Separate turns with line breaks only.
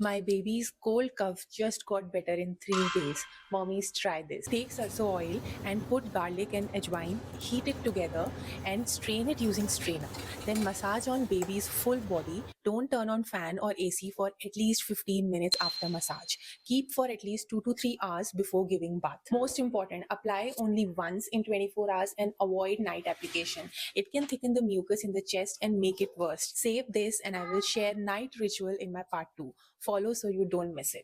My baby's cold cough just got better in 3 days. Mommies, try this. Take sarso oil and put garlic and ajwain, heat it together and strain it using strainer. Then massage on baby's full body. Don't turn on fan or AC for at least 15 minutes after massage. Keep for at least 2 to 3 hours before giving bath. Most important, apply only once in 24 hours and avoid night application. It can thicken the mucus in the chest and make it worse. Save this and I will share night ritual in my part 2. Follow so you don't miss it.